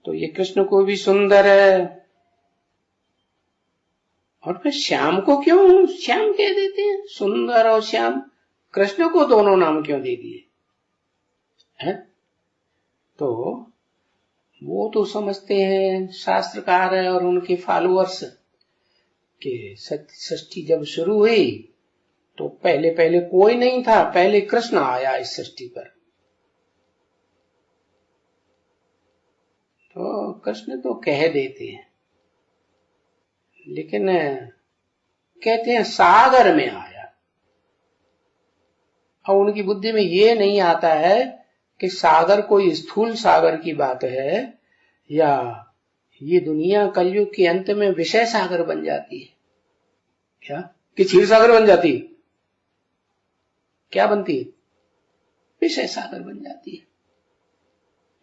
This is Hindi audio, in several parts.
तो ये कृष्ण को भी सुंदर है। और फिर श्याम को क्यों श्याम कह देते हैं? सुंदर और श्याम, कृष्ण को दोनों नाम क्यों दे दिए हैं? तो वो तो समझते हैं शास्त्रकार है और उनके फॉलोअर्स कि सृष्टि जब शुरू हुई तो पहले पहले कोई नहीं था, पहले कृष्ण आया इस सृष्टि पर। तो कृष्ण तो कह देते हैं, लेकिन कहते हैं सागर में आया। और उनकी बुद्धि में ये नहीं आता है कि सागर कोई स्थूल सागर की बात है, या ये दुनिया कलयुग के अंत में विषय सागर बन जाती है क्या, कि क्षीर सागर बन जाती है? क्या बनती है? विषय सागर बन जाती है।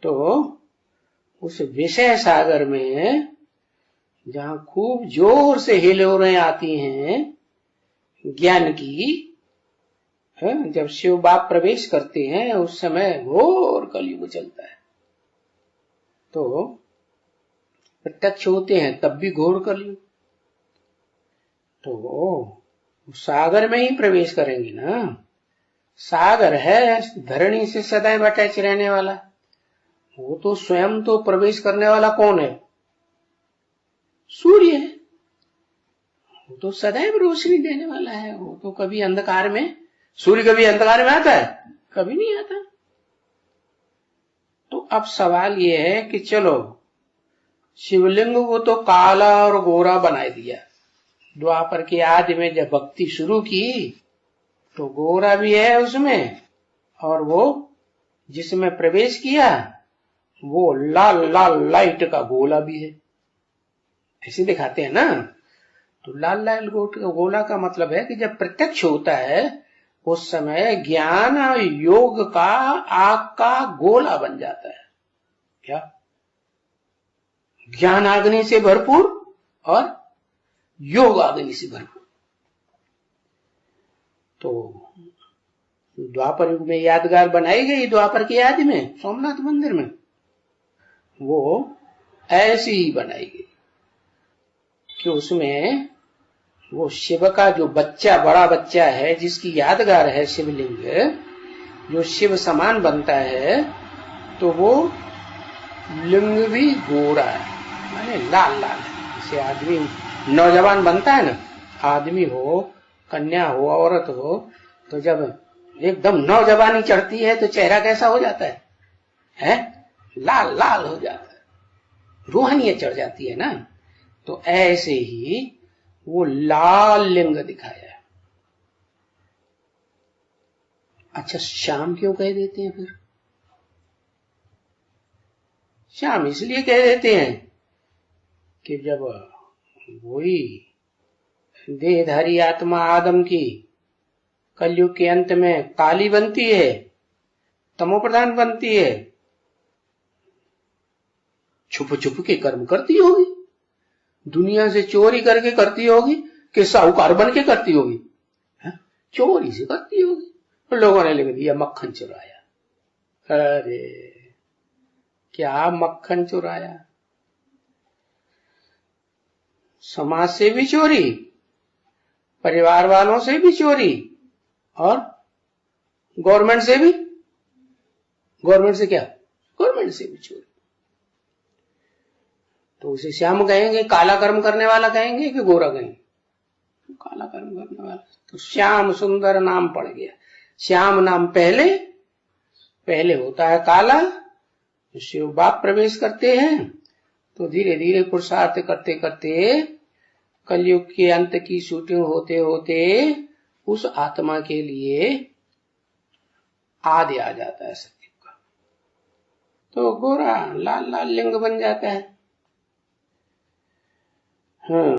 तो उस विषय सागर में जहां खूब जोर से हिलोरें आती हैं ज्ञान की, जब शिव बाप प्रवेश करते हैं उस समय घोर कलयुग चलता है। तो प्रत्यक्ष होते हैं तब भी घोर कलयुग। तो सागर में ही प्रवेश करेंगे ना। सागर है धरणी से सदैव अटैच रहने वाला, वो तो स्वयं तो प्रवेश करने वाला कौन है? सूर्य है। वो तो सदैव रोशनी देने वाला है, वो तो कभी अंधकार में, सूर्य कभी अंधकार में आता है? कभी नहीं आता। तो अब सवाल ये है कि चलो शिवलिंग को तो काला और गोरा बना दिया, द्वापर के आदि में जब भक्ति शुरू की तो गोरा भी है उसमें, और वो जिसमें प्रवेश किया वो लाल लाल लाइट का गोला भी है, ऐसे दिखाते हैं ना। तो लाल लाल गोला का मतलब है कि जब प्रत्यक्ष होता है उस समय ज्ञान और योग का आग का गोला बन जाता है। क्या? ज्ञान अग्नि से भरपूर और योग अग्नि से भरपूर। तो द्वापर युग में यादगार बनाई गई, द्वापर के आदि में सोमनाथ मंदिर में वो ऐसी ही बनाई गई कि उसमें वो शिव का जो बच्चा, बड़ा बच्चा है जिसकी यादगार है शिवलिंग, जो शिव समान बनता है, तो वो लिंग भी गोरा है, माने लाल लाल है। जैसे आदमी नौजवान बनता है ना, आदमी हो, कन्या हो, औरत हो, तो जब एकदम नौजवानी चढ़ती है तो चेहरा कैसा हो जाता है? लाल लाल हो जाता है, रूहानियत चढ़ जाती है ना। तो ऐसे ही वो लाल लिंग दिखाया है। अच्छा, श्याम क्यों कह देते हैं फिर? श्याम इसलिए कह देते हैं कि जब वही देहधारी आत्मा आदम की कलयुग के अंत में काली बनती है, तमोप्रधान बनती है, छुप छुप के कर्म करती होगी, दुनिया से चोरी करके करती होगी कि साहूकार बन के करती होगी? चोरी से करती होगी। तो लोगों ने लिख दिया मक्खन चुराया। अरे क्या मक्खन चुराया? समाज से भी चोरी, परिवार वालों से भी चोरी, और गवर्नमेंट से भी, गवर्नमेंट से क्या, गवर्नमेंट से भी चोरी। तो उसे श्याम कहेंगे, काला कर्म करने वाला कहेंगे कि गोरा कहेंगे? काला कर्म करने वाला। तो श्याम सुंदर नाम पड़ गया। श्याम नाम पहले होता है काला। शिव बाप प्रवेश करते हैं तो धीरे धीरे पुरुषार्थ करते करते कलयुग के अंत की शूटिंग होते होते उस आत्मा के लिए आदि आ जाता है सत्युग का, तो गोरा लाल लाल लिंग बन जाता है। हाँ।